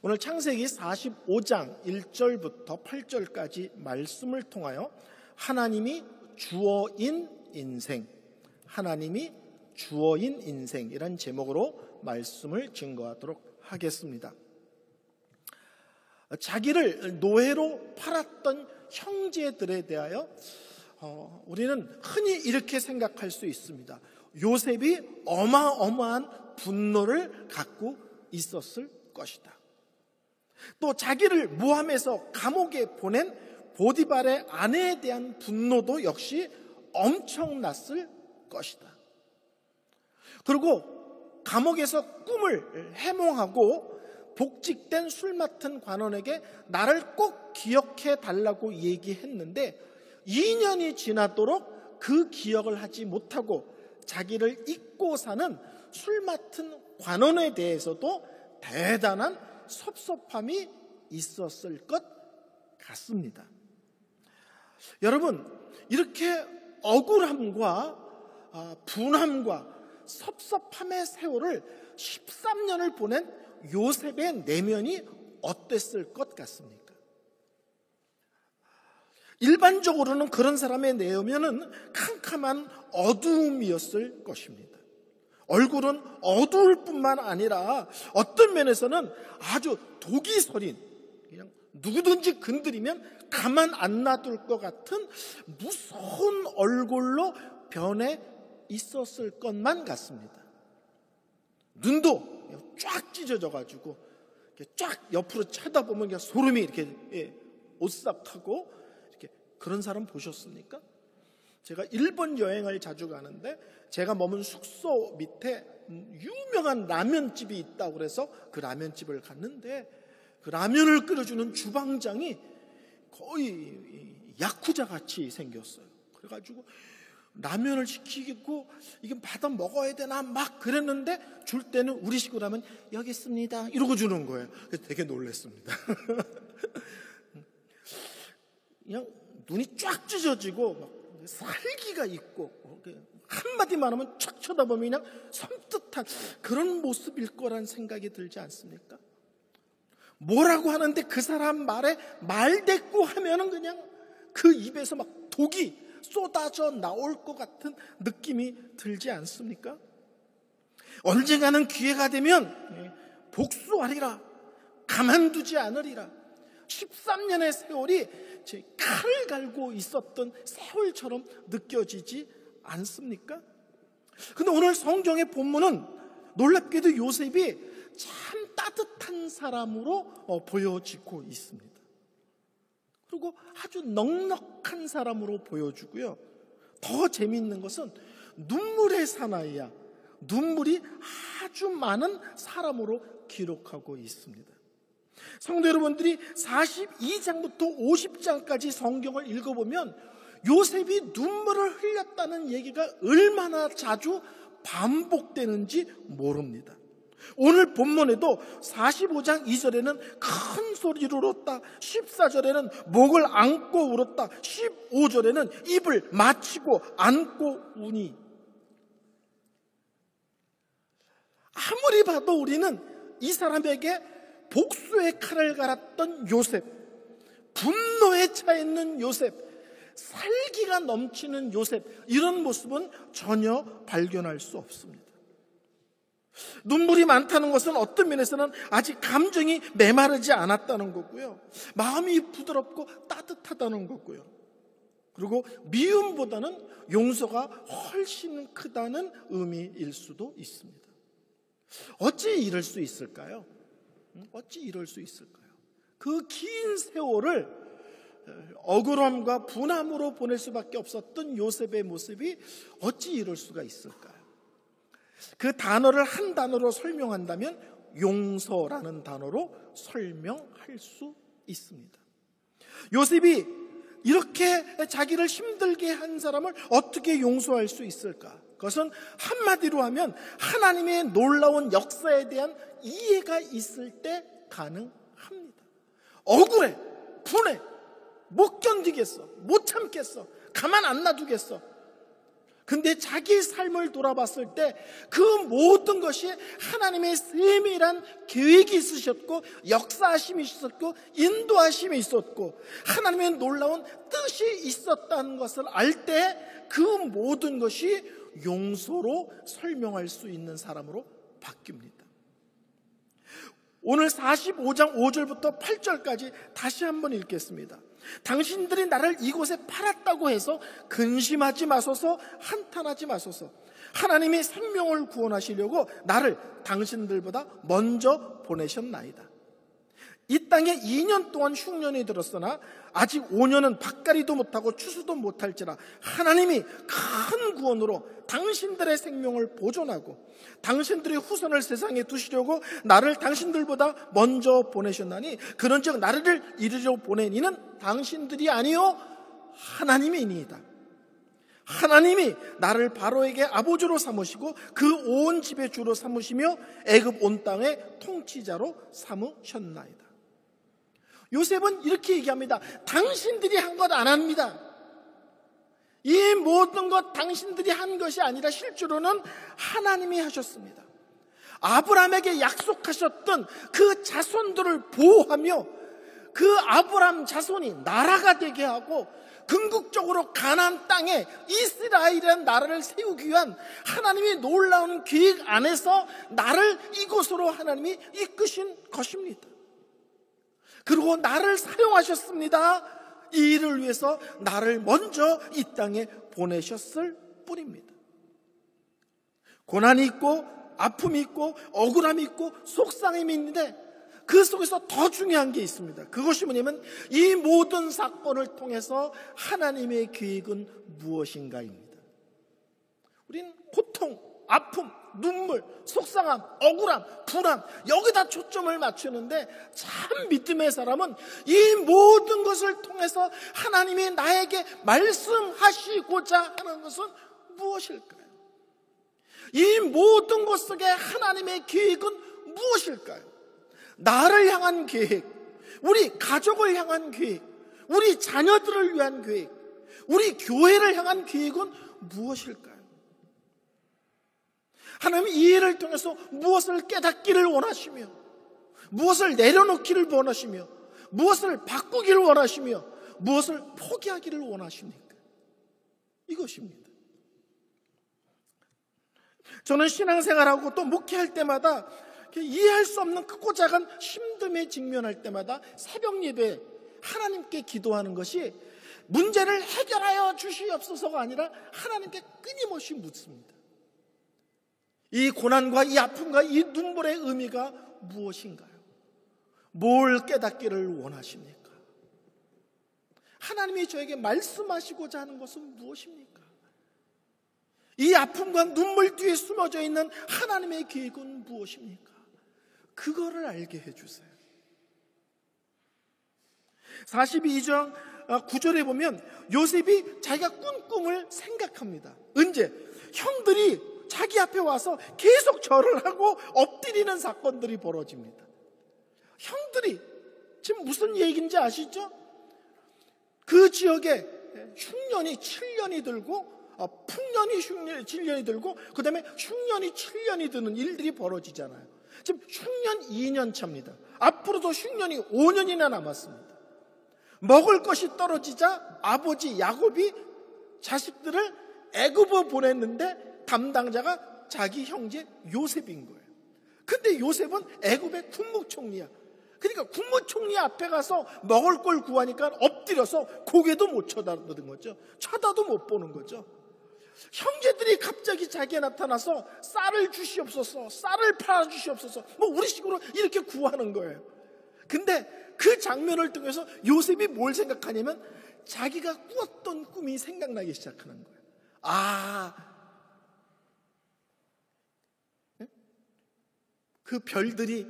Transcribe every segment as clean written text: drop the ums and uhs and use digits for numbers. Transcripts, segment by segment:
오늘 창세기 45장 1절부터 8절까지 말씀을 통하여 하나님이 주어인 인생, 하나님이 주어인 인생이란 제목으로 말씀을 증거하도록 하겠습니다. 자기를 노예로 팔았던 형제들에 대하여 우리는 흔히 이렇게 생각할 수 있습니다. 요셉이 어마어마한 분노를 갖고 있었을 것이다. 또 자기를 모함해서 감옥에 보낸 보디발의 아내에 대한 분노도 역시 엄청났을 것이다. 그리고 감옥에서 꿈을 해몽하고 복직된 술 맡은 관원에게 나를 꼭 기억해 달라고 얘기했는데 2년이 지나도록 그 기억을 하지 못하고 자기를 잊고 사는 술 맡은 관원에 대해서도 대단한 섭섭함이 있었을 것 같습니다. 여러분, 이렇게 억울함과 분함과 섭섭함의 세월을 13년을 보낸 요셉의 내면이 어땠을 것 같습니까? 일반적으로는 그런 사람의 내면은 캄캄한 어두움이었을 것입니다. 얼굴은 어두울 뿐만 아니라 어떤 면에서는 아주 독이 서린, 그냥 누구든지 건드리면 가만 안 놔둘 것 같은 무서운 얼굴로 변해 있었을 것만 같습니다. 눈도 쫙 찢어져가지고 쫙 옆으로 쳐다보면 그냥 소름이 이렇게 오싹하고 이렇게. 그런 사람 보셨습니까? 제가 일본 여행을 자주 가는데 제가 머문 숙소 밑에 유명한 라면집이 있다고 그래서 그 라면집을 갔는데 그 라면을 끓여주는 주방장이 거의 야쿠자 같이 생겼어요. 그래가지고 라면을 시키고 이게 받아 먹어야 되나 막 그랬는데 줄 때는 우리식으로 하면 여기 있습니다 이러고 주는 거예요. 그래서 되게 놀랐습니다. 그냥 눈이 쫙 찢어지고 막 살기가 있고 한마디만 하면 척 쳐다보면 그냥 섬뜩한 그런 모습일 거란 생각이 들지 않습니까? 뭐라고 하는데 그 사람 말에 말대꾸 하면은 그냥 그 입에서 막 독이 쏟아져 나올 것 같은 느낌이 들지 않습니까? 언젠가는 기회가 되면 복수하리라, 가만두지 않으리라. 13년의 세월이 제 칼을 갈고 있었던 세월처럼 느껴지지 않습니까? 근데 오늘 성경의 본문은 놀랍게도 요셉이 참 따뜻한 사람으로 보여지고 있습니다. 그리고 아주 넉넉한 사람으로 보여주고요. 더 재미있는 것은 눈물의 사나이야, 눈물이 아주 많은 사람으로 기록하고 있습니다. 성도 여러분들이 42장부터 50장까지 성경을 읽어보면 요셉이 눈물을 흘렸다는 얘기가 얼마나 자주 반복되는지 모릅니다. 오늘 본문에도 45장 2절에는 큰 소리로 울었다, 14절에는 목을 안고 울었다, 15절에는 입을 맞추고 안고 우니, 아무리 봐도 우리는 이 사람에게 복수의 칼을 갈았던 요셉, 분노에 차 있는 요셉, 살기가 넘치는 요셉, 이런 모습은 전혀 발견할 수 없습니다. 눈물이 많다는 것은 어떤 면에서는 아직 감정이 메마르지 않았다는 거고요, 마음이 부드럽고 따뜻하다는 거고요, 그리고 미움보다는 용서가 훨씬 크다는 의미일 수도 있습니다. 어찌 이럴 수 있을까요? 어찌 이럴 수 있을까요? 그 긴 세월을 억울함과 분함으로 보낼 수밖에 없었던 요셉의 모습이 어찌 이럴 수가 있을까요? 그 단어를 한 단어로 설명한다면 용서라는 단어로 설명할 수 있습니다. 요셉이 이렇게 자기를 힘들게 한 사람을 어떻게 용서할 수 있을까? 그것은 한마디로 하면 하나님의 놀라운 역사에 대한 이해가 있을 때 가능합니다. 억울해, 분해, 못 견디겠어, 못 참겠어, 가만 안 놔두겠어. 근데 자기 삶을 돌아봤을 때 그 모든 것이 하나님의 세밀한 계획이 있으셨고, 역사하심이 있었고, 인도하심이 있었고, 하나님의 놀라운 뜻이 있었다는 것을 알 때 그 모든 것이 용서로 설명할 수 있는 사람으로 바뀝니다. 오늘 45장 5절부터 8절까지 다시 한번 읽겠습니다. 당신들이 나를 이곳에 팔았다고 해서 근심하지 마소서, 한탄하지 마소서. 하나님이 생명을 구원하시려고 나를 당신들보다 먼저 보내셨나이다. 이 땅에 2년 동안 흉년이 들었으나 아직 5년은 밭갈이도 못하고 추수도 못할지라 하나님이 큰 구원으로 당신들의 생명을 보존하고 당신들의 후손을 세상에 두시려고 나를 당신들보다 먼저 보내셨나니, 그런즉 나를 이리로 보낸 이는 당신들이 아니요 하나님이니이다. 하나님이 나를 바로에게 아버지로 삼으시고 그 온 집의 주로 삼으시며 애굽 온 땅의 통치자로 삼으셨나이다. 요셉은 이렇게 얘기합니다. 당신들이 한 것 안 합니다. 이 모든 것 당신들이 한 것이 아니라 실제로는 하나님이 하셨습니다. 아브라함에게 약속하셨던 그 자손들을 보호하며 그 아브라함 자손이 나라가 되게 하고 궁극적으로 가나안 땅에 이스라엘이라는 나라를 세우기 위한 하나님의 놀라운 계획 안에서 나를 이곳으로 하나님이 이끄신 것입니다. 그리고 나를 사용하셨습니다. 이 일을 위해서 나를 먼저 이 땅에 보내셨을 뿐입니다. 고난이 있고 아픔이 있고 억울함이 있고 속상함이 있는데 그 속에서 더 중요한 게 있습니다. 그것이 뭐냐면 이 모든 사건을 통해서 하나님의 계획은 무엇인가입니다. 우리는 고통, 아픔, 눈물, 속상함, 억울함, 불안, 여기다 초점을 맞추는데 참 믿음의 사람은 이 모든 것을 통해서 하나님이 나에게 말씀하시고자 하는 것은 무엇일까요? 이 모든 것 속에 하나님의 계획은 무엇일까요? 나를 향한 계획, 우리 가족을 향한 계획, 우리 자녀들을 위한 계획, 우리 교회를 향한 계획은 무엇일까요? 하나님은 이 일을 통해서 무엇을 깨닫기를 원하시며, 무엇을 내려놓기를 원하시며, 무엇을 바꾸기를 원하시며, 무엇을 포기하기를 원하십니까? 이것입니다. 저는 신앙생활하고 또 목회할 때마다 이해할 수 없는 크고 작은 힘듦에 직면할 때마다 새벽 예배 하나님께 기도하는 것이 문제를 해결하여 주시옵소서가 아니라 하나님께 끊임없이 묻습니다. 이 고난과 이 아픔과 이 눈물의 의미가 무엇인가요? 뭘 깨닫기를 원하십니까? 하나님이 저에게 말씀하시고자 하는 것은 무엇입니까? 이 아픔과 눈물 뒤에 숨어져 있는 하나님의 계획은 무엇입니까? 그거를 알게 해주세요. 42장 9절에 보면 요셉이 자기가 꾼 꿈을 생각합니다. 언제? 형들이 자기 앞에 와서 계속 절을 하고 엎드리는 사건들이 벌어집니다. 형들이 지금 무슨 얘기인지 아시죠? 그 지역에 흉년이 7년이 들고 풍년이 7년이 들고 그 다음에 흉년이 7년이 드는 일들이 벌어지잖아요. 지금 흉년 2년 차입니다. 앞으로도 흉년이 5년이나 남았습니다. 먹을 것이 떨어지자 아버지 야곱이 자식들을 애굽으로 보냈는데 담당자가 자기 형제 요셉인 거예요. 근데 요셉은 애굽의 국무총리야. 그러니까 국무총리 앞에 가서 먹을 걸 구하니까 엎드려서 고개도 못 쳐다보는 거죠. 쳐다도 못 보는 거죠. 형제들이 갑자기 자기에 나타나서 쌀을 주시옵소서, 쌀을 팔아 주시옵소서, 뭐 우리 식으로 이렇게 구하는 거예요. 근데 그 장면을 통해서 요셉이 뭘 생각하냐면 자기가 꾸었던 꿈이 생각나기 시작하는 거예요. 그 별들이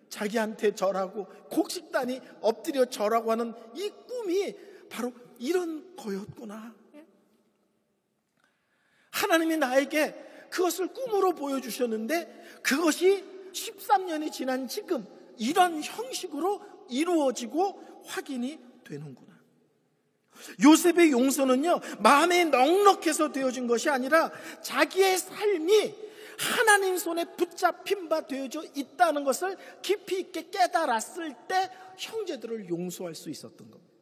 자기한테 절하고 곡식단이 엎드려 절하고 하는 이 꿈이 바로 이런 거였구나. 하나님이 나에게 그것을 꿈으로 보여주셨는데 그것이 13년이 지난 지금 이런 형식으로 이루어지고 확인이 되는구나. 요셉의 용서는요, 마음에 넉넉해서 되어진 것이 아니라 자기의 삶이 하나님 손에 붙잡힌 바 되어져 있다는 것을 깊이 있게 깨달았을 때 형제들을 용서할 수 있었던 겁니다.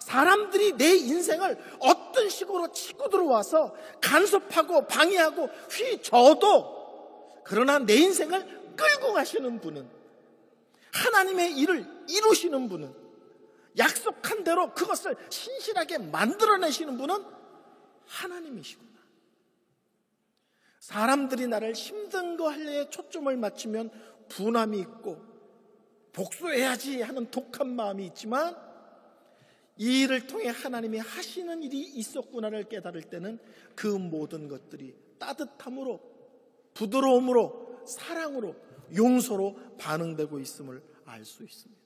사람들이 내 인생을 어떤 식으로 치고 들어와서 간섭하고 방해하고 휘저어도 그러나 내 인생을 끌고 가시는 분은, 하나님의 일을 이루시는 분은, 약속한 대로 그것을 신실하게 만들어내시는 분은 하나님이시구나. 사람들이 나를 힘든 거 할래에 초점을 맞추면 분함이 있고 복수해야지 하는 독한 마음이 있지만 이 일을 통해 하나님이 하시는 일이 있었구나를 깨달을 때는 그 모든 것들이 따뜻함으로, 부드러움으로, 사랑으로, 용서로 반응되고 있음을 알 수 있습니다.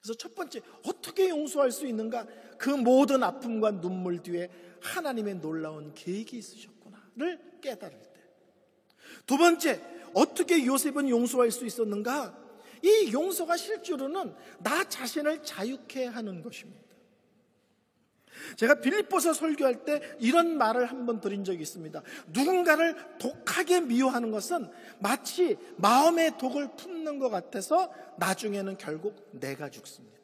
그래서 첫 번째, 어떻게 용서할 수 있는가? 그 모든 아픔과 눈물 뒤에 하나님의 놀라운 계획이 있으셨구나를 깨달을 때. 두 번째, 어떻게 요셉은 용서할 수 있었는가? 이 용서가 실제로는 나 자신을 자유케 하는 것입니다. 제가 빌립보서 설교할 때 이런 말을 한번 드린 적이 있습니다. 누군가를 독하게 미워하는 것은 마치 마음의 독을 품는 것 같아서 나중에는 결국 내가 죽습니다.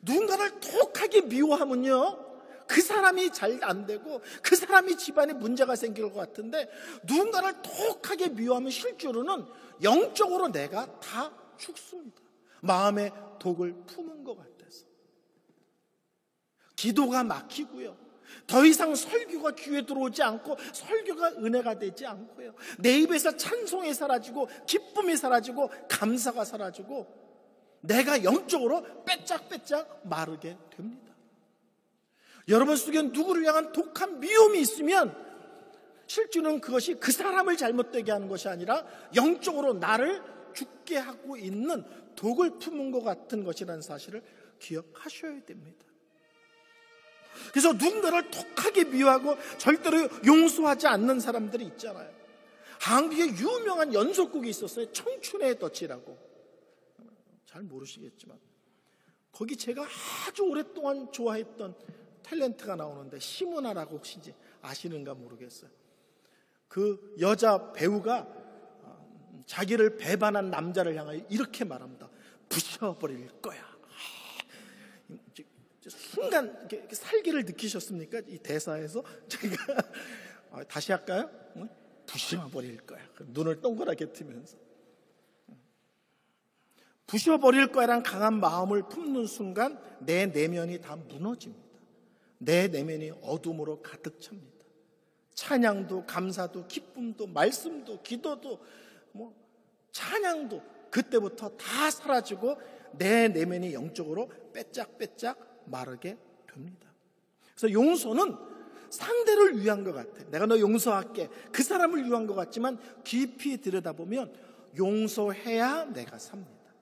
누군가를 독하게 미워하면요, 그 사람이 잘 안 되고 그 사람이 집안에 문제가 생길 것 같은데 누군가를 독하게 미워하면 실제로는 영적으로 내가 다 죽습니다. 마음의 독을 품은 것 같아서. 기도가 막히고요. 더 이상 설교가 귀에 들어오지 않고 설교가 은혜가 되지 않고요. 내 입에서 찬송이 사라지고 기쁨이 사라지고 감사가 사라지고 내가 영적으로 빼짝빼짝 마르게 됩니다. 여러분 속에 누구를 향한 독한 미움이 있으면 실제로는 그것이 그 사람을 잘못되게 하는 것이 아니라 영적으로 나를 죽게 하고 있는 독을 품은 것 같은 것이라는 사실을 기억하셔야 됩니다. 그래서 누군가를 독하게 미워하고 절대로 용서하지 않는 사람들이 있잖아요. 한국에 유명한 연속곡이 있었어요. 청춘의 덫이라고. 잘 모르시겠지만 거기 제가 아주 오랫동안 좋아했던 탤런트가 나오는데 심은하라고 혹시 아시는가 모르겠어요. 그 여자 배우가 자기를 배반한 남자를 향하여 이렇게 말합니다. 부셔버릴 거야. 순간 살기를 느끼셨습니까? 이 대사에서 제가 다시 할까요? 부셔버릴 거야. 눈을 동그랗게 뜨면서 부셔버릴 거야란 강한 마음을 품는 순간 내 내면이 다 무너집니다. 내 내면이 어둠으로 가득 찹니다. 찬양도 감사도 기쁨도 말씀도 기도도 찬양도 그때부터 다 사라지고 내 내면이 영적으로 빼짝빼짝 마르게 됩니다. 그래서 용서는 상대를 위한 것 같아. 내가 너 용서할게. 그 사람을 위한 것 같지만 깊이 들여다보면 용서해야 내가 삽니다.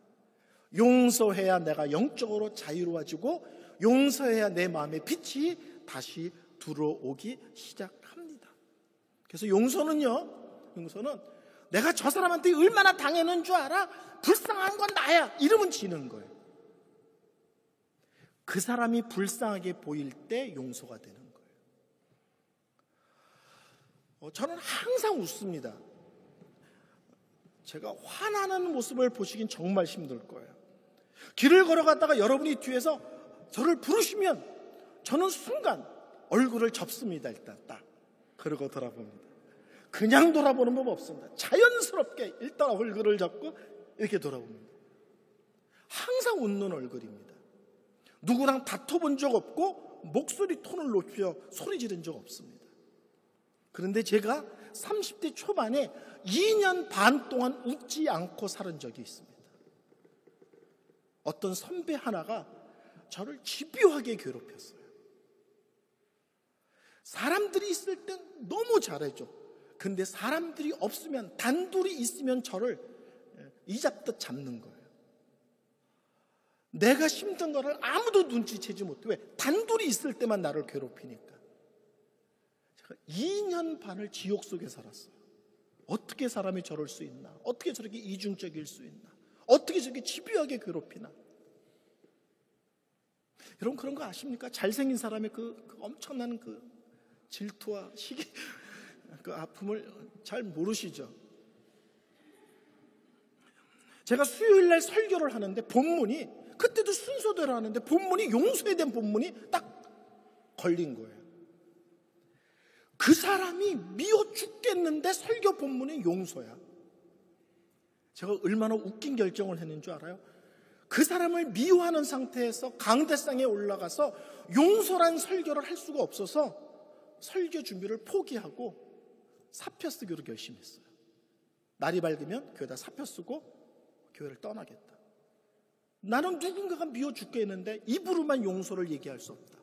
용서해야 내가 영적으로 자유로워지고 용서해야 내 마음의 빛이 다시 들어오기 시작합니다. 그래서 용서는 내가 저 사람한테 얼마나 당했는 줄 알아? 불쌍한 건 나야. 이러면 지는 거예요. 그 사람이 불쌍하게 보일 때 용서가 되는 거예요. 저는 항상 웃습니다. 제가 화나는 모습을 보시긴 정말 힘들 거예요. 길을 걸어가다가 여러분이 뒤에서 저를 부르시면 저는 순간 얼굴을 접습니다. 일단 딱 그러고 돌아봅니다. 그냥 돌아보는 법 없습니다. 자연스럽게 일단 얼굴을 잡고 이렇게 돌아봅니다. 항상 웃는 얼굴입니다. 누구랑 다퉈본 적 없고 목소리 톤을 높여 소리 지른 적 없습니다. 그런데 제가 30대 초반에 2년 반 동안 웃지 않고 살은 적이 있습니다. 어떤 선배 하나가 저를 집요하게 괴롭혔어요. 사람들이 있을 땐 너무 잘해줘. 근데 사람들이 없으면, 단둘이 있으면 저를 이잡듯 잡는 거예요. 내가 힘든 거를 아무도 눈치채지 못해. 왜? 단둘이 있을 때만 나를 괴롭히니까. 제가 2년 반을 지옥 속에 살았어요. 어떻게 사람이 저럴 수 있나? 어떻게 저렇게 이중적일 수 있나? 어떻게 저렇게 집요하게 괴롭히나? 여러분 그런 거 아십니까? 잘생긴 사람의 그 엄청난 그 질투와 시기, 그 아픔을 잘 모르시죠? 제가 수요일날 설교를 하는데 본문이, 그때도 순서대로 하는데 본문이 용서에 대한 본문이 딱 걸린 거예요. 그 사람이 미워 죽겠는데 설교 본문이 용서야. 제가 얼마나 웃긴 결정을 했는 줄 알아요? 그 사람을 미워하는 상태에서 강대상에 올라가서 용서란 설교를 할 수가 없어서 설교 준비를 포기하고 사표 쓰기로 결심했어요. 날이 밝으면 교회다 사표 쓰고 교회를 떠나겠다. 나는 누군가가 미워 죽겠는데 입으로만 용서를 얘기할 수 없다.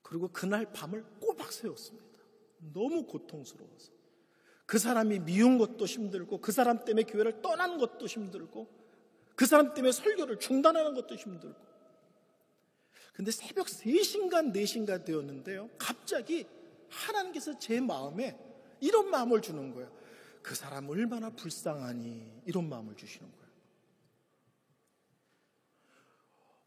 그리고 그날 밤을 꼬박 새웠습니다. 너무 고통스러워서. 그 사람이 미운 것도 힘들고, 그 사람 때문에 교회를 떠나는 것도 힘들고, 그 사람 때문에 설교를 중단하는 것도 힘들고. 근데 새벽 3시인가 4시인가 되었는데요, 갑자기 하나님께서 제 마음에 이런 마음을 주는 거예요. 그 사람 얼마나 불쌍하니, 이런 마음을 주시는 거예요.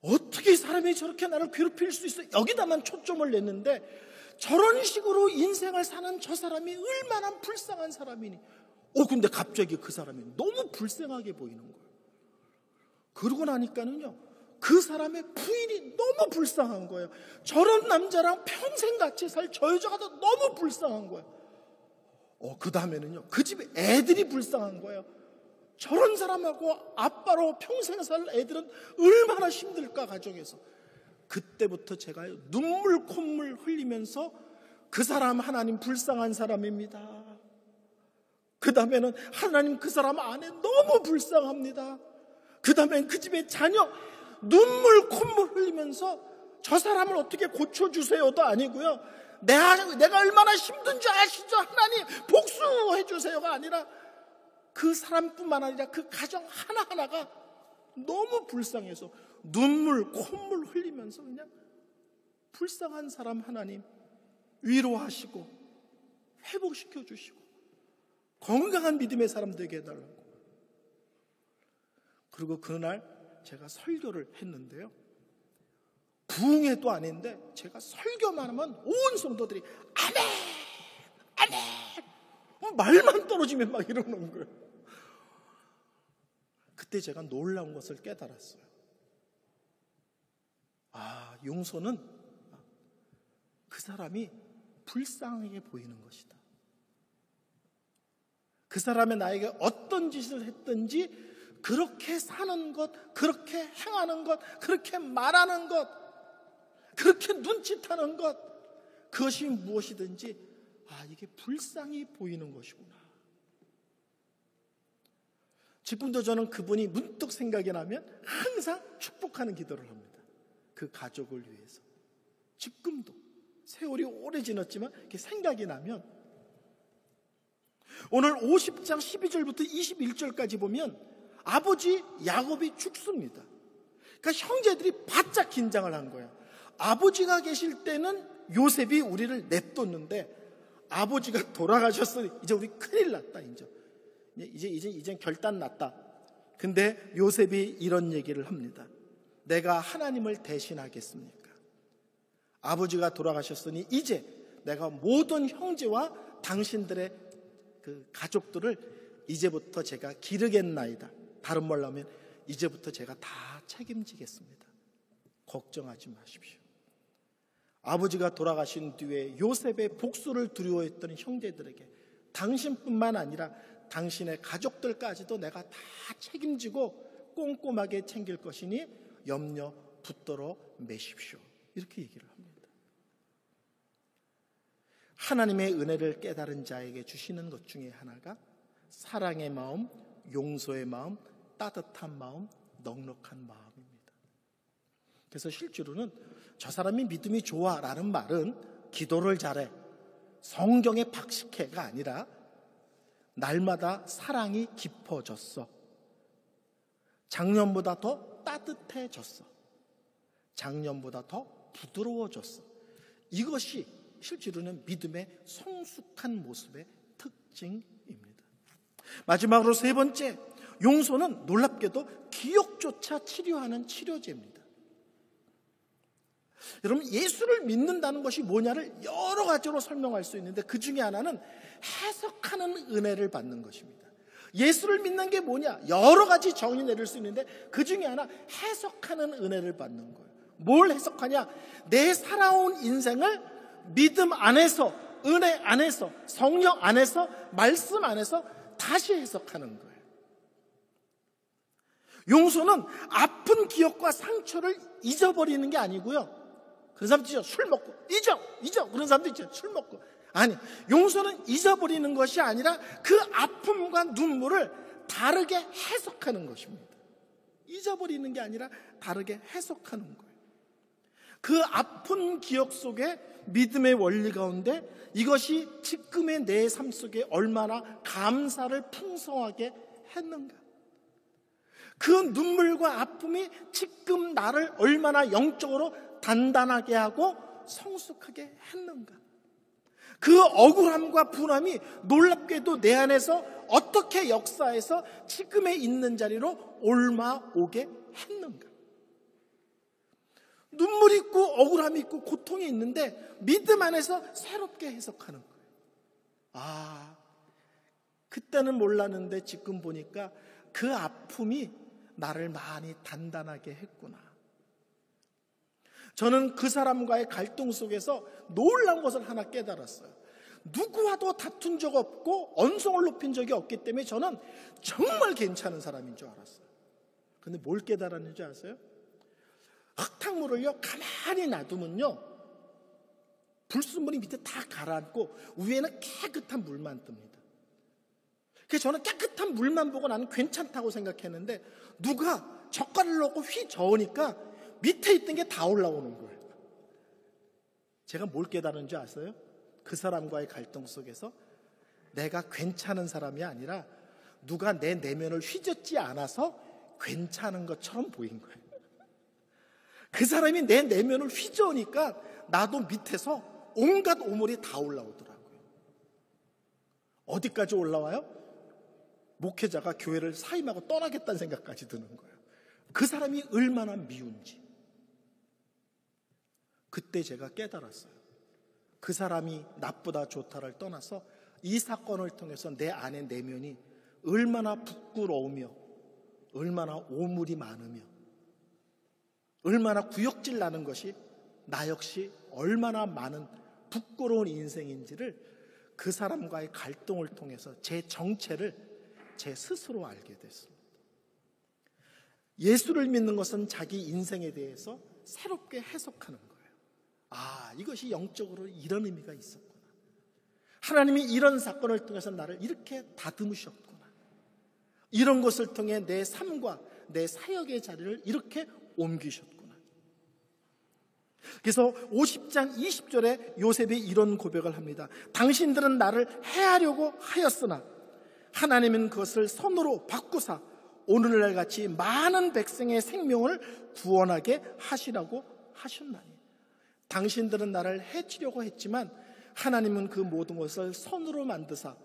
어떻게 사람이 저렇게 나를 괴롭힐 수 있어? 여기다만 초점을 냈는데, 저런 식으로 인생을 사는 저 사람이 얼마나 불쌍한 사람이니. 근데 갑자기 그 사람이 너무 불쌍하게 보이는 거예요. 그러고 나니까는요, 그 사람의 부인이 너무 불쌍한 거예요. 저런 남자랑 평생 같이 살 저 여자가 너무 불쌍한 거예요. 그 다음에는요, 그 집에 애들이 불쌍한 거예요. 저런 사람하고 아빠로 평생 살 애들은 얼마나 힘들까, 가정에서. 그때부터 제가 눈물 콧물 흘리면서 그 사람 하나님 불쌍한 사람입니다. 그 다음에는 하나님 그 사람 안에 너무 불쌍합니다. 그 다음엔 그 집의 자녀 눈물 콧물 흘리면서 저 사람을 어떻게 고쳐주세요도 아니고요, 내가 얼마나 힘든지 아시죠? 하나님 복수해 주세요가 아니라 그 사람뿐만 아니라 그 가정 하나하나가 너무 불쌍해서 눈물 콧물 흘리면서 그냥 불쌍한 사람 하나님 위로하시고 회복시켜 주시고 건강한 믿음의 사람 되게 해달라고. 그리고 그날 제가 설교를 했는데요, 부흥회도 아닌데 제가 설교만 하면 온 성도들이 아멘 아멘, 말만 떨어지면 막 이러는 거예요. 그때 제가 놀라운 것을 깨달았어요. 용서는 그 사람이 불쌍하게 보이는 것이다. 그 사람이 나에게 어떤 짓을 했든지 그렇게 사는 것, 그렇게 행하는 것, 그렇게 말하는 것, 그렇게 눈짓하는 것, 그것이 무엇이든지 이게 불쌍히 보이는 것이구나. 지금도 저는 그분이 문득 생각이 나면 항상 축복하는 기도를 합니다. 그 가족을 위해서. 지금도 세월이 오래 지났지만 이렇게 생각이 나면, 오늘 50장 12절부터 21절까지 보면 아버지 야곱이 죽습니다. 그러니까 형제들이 바짝 긴장을 한 거예요. 아버지가 계실 때는 요셉이 우리를 냅뒀는데 아버지가 돌아가셨으니 이제 우리 큰일 났다. 이제 결단 났다. 근데 요셉이 이런 얘기를 합니다. 내가 하나님을 대신하겠습니까? 아버지가 돌아가셨으니 이제 내가 모든 형제와 당신들의 그 가족들을 이제부터 제가 기르겠나이다. 다른 말로 하면 이제부터 제가 다 책임지겠습니다. 걱정하지 마십시오. 아버지가 돌아가신 뒤에 요셉의 복수를 두려워했던 형제들에게 당신뿐만 아니라 당신의 가족들까지도 내가 다 책임지고 꼼꼼하게 챙길 것이니 염려 붙들어 매십시오. 이렇게 얘기를 합니다. 하나님의 은혜를 깨달은 자에게 주시는 것 중에 하나가 사랑의 마음, 용서의 마음, 따뜻한 마음, 넉넉한 마음입니다. 그래서 실제로는 저 사람이 믿음이 좋아 라는 말은 기도를 잘해, 성경에 박식해가 아니라 날마다 사랑이 깊어졌어, 작년보다 더 따뜻해졌어, 작년보다 더 부드러워졌어. 이것이 실제로는 믿음의 성숙한 모습의 특징입니다. 마지막으로 세 번째, 용서는 놀랍게도 기억조차 치료하는 치료제입니다. 여러분, 예수를 믿는다는 것이 뭐냐를 여러 가지로 설명할 수 있는데 그 중에 하나는 해석하는 은혜를 받는 것입니다. 예수를 믿는 게 뭐냐? 여러 가지 정의 내릴 수 있는데 그 중에 하나 해석하는 은혜를 받는 거예요. 뭘 해석하냐? 내 살아온 인생을 믿음 안에서, 은혜 안에서, 성령 안에서, 말씀 안에서 다시 해석하는 거예요. 용서는 아픈 기억과 상처를 잊어버리는 게 아니고요. 그런 사람도 있죠. 술 먹고 잊어. 그런 사람도 있죠. 술 먹고. 아니, 용서는 잊어버리는 것이 아니라 그 아픔과 눈물을 다르게 해석하는 것입니다. 잊어버리는 게 아니라 다르게 해석하는 거예요. 그 아픈 기억 속에 믿음의 원리 가운데 이것이 지금의 내 삶 속에 얼마나 감사를 풍성하게 했는가. 그 눈물과 아픔이 지금 나를 얼마나 영적으로 단단하게 하고 성숙하게 했는가. 그 억울함과 분함이 놀랍게도 내 안에서 어떻게 역사해서 지금에 있는 자리로 옮아오게 했는가. 눈물 있고 억울함이 있고 고통이 있는데 믿음 안에서 새롭게 해석하는 거예요. 아, 그때는 몰랐는데 지금 보니까 그 아픔이 나를 많이 단단하게 했구나. 저는 그 사람과의 갈등 속에서 놀라운 것을 하나 깨달았어요. 누구와도 다툰 적 없고 언성을 높인 적이 없기 때문에 저는 정말 괜찮은 사람인 줄 알았어요. 근데 뭘 깨달았는지 아세요? 흙탕물을요 가만히 놔두면요 불순물이 밑에 다 가라앉고 위에는 깨끗한 물만 뜹니다. 그래서 저는 깨끗한 물만 보고 나는 괜찮다고 생각했는데 누가 젓갈을 넣고 휘 저으니까 밑에 있던 게 다 올라오는 거예요. 제가 뭘 깨달은지 아세요? 그 사람과의 갈등 속에서 내가 괜찮은 사람이 아니라 누가 내 내면을 휘젓지 않아서 괜찮은 것처럼 보인 거예요. 그 사람이 내 내면을 휘저으니까 나도 밑에서 온갖 오물이 다 올라오더라고요. 어디까지 올라와요? 목회자가 교회를 사임하고 떠나겠다는 생각까지 드는 거예요. 그 사람이 얼마나 미운지. 그때 제가 깨달았어요. 그 사람이 나쁘다 좋다를 떠나서 이 사건을 통해서 내 안의 내면이 얼마나 부끄러우며 얼마나 오물이 많으며 얼마나 구역질 나는 것이 나 역시 얼마나 많은 부끄러운 인생인지를 그 사람과의 갈등을 통해서 제 정체를 제 스스로 알게 됐습니다. 예수를 믿는 것은 자기 인생에 대해서 새롭게 해석하는 거예요. 아, 이것이 영적으로 이런 의미가 있었구나. 하나님이 이런 사건을 통해서 나를 이렇게 다듬으셨구나. 이런 것을 통해 내 삶과 내 사역의 자리를 이렇게 옮기셨구나. 그래서 50장 20절에 요셉이 이런 고백을 합니다. 당신들은 나를 해하려고 하였으나 하나님은 그것을 선으로 바꾸사 오늘날 같이 많은 백성의 생명을 구원하게 하시라고 하셨나니 당신들은 나를 해치려고 했지만 하나님은 그 모든 것을 선으로 만드사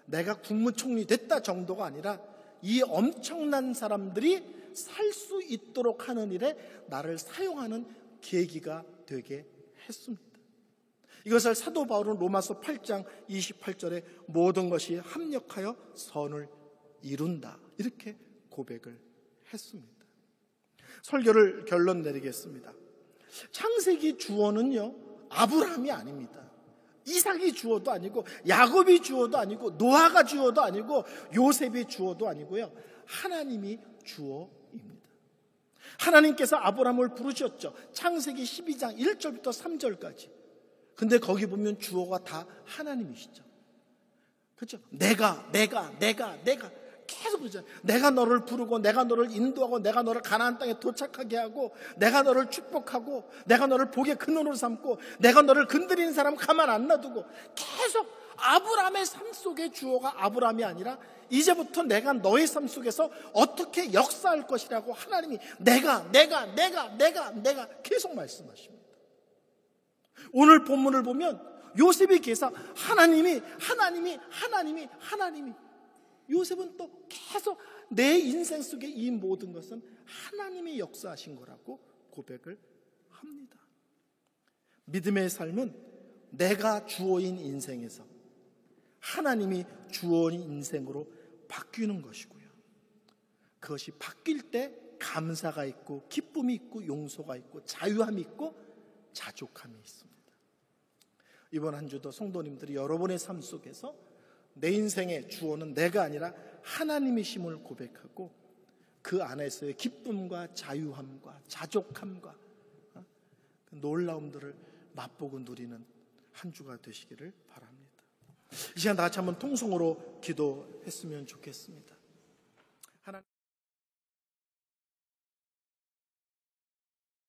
내가 국무총리 됐다 정도가 아니라 이 엄청난 사람들이 살 수 있도록 하는 일에 나를 사용하는 계기가 되게 했습니다. 이것을 사도 바울은 로마서 8장 28절에 모든 것이 합력하여 선을 이룬다 이렇게 고백을 했습니다. 설교를 결론 내리겠습니다. 창세기 주어는요 아브라함이 아닙니다. 이삭이 주어도 아니고 야곱이 주어도 아니고 노아가 주어도 아니고 요셉이 주어도 아니고요 하나님이 주어입니다. 하나님께서 아브라함을 부르셨죠. 창세기 12장 1절부터 3절까지. 근데 거기 보면 주어가 다 하나님이시죠. 그렇죠? 내가 계속 그러잖아요. 내가 너를 부르고 내가 너를 인도하고 내가 너를 가나안 땅에 도착하게 하고 내가 너를 축복하고 내가 너를 복의 근원으로 삼고 내가 너를 건드리는 사람 가만 안 놔두고 계속 아브라함의 삶 속의 주어가 아브라함이 아니라 이제부터 내가 너의 삶 속에서 어떻게 역사할 것이라고 하나님이 내가 계속 말씀하십니다. 오늘 본문을 보면 요셉이 계속 하나님이 요셉은 또 계속 내 인생 속에 이 모든 것은 하나님이 역사하신 거라고 고백을 합니다. 믿음의 삶은 내가 주어인 인생에서 하나님이 주어인 인생으로 바뀌는 것이고요. 그것이 바뀔 때 감사가 있고 기쁨이 있고 용서가 있고 자유함이 있고 자족함이 있습니다. 이번 한 주도 성도님들이 여러분의 삶 속에서 내 인생의 주어는 내가 아니라 하나님이심을 고백하고 그 안에서의 기쁨과 자유함과 자족함과 그 놀라움들을 맛보고 누리는 한 주가 되시기를 바랍니다. 이 시간 다 같이 한번 통성으로 기도했으면 좋겠습니다. 하나님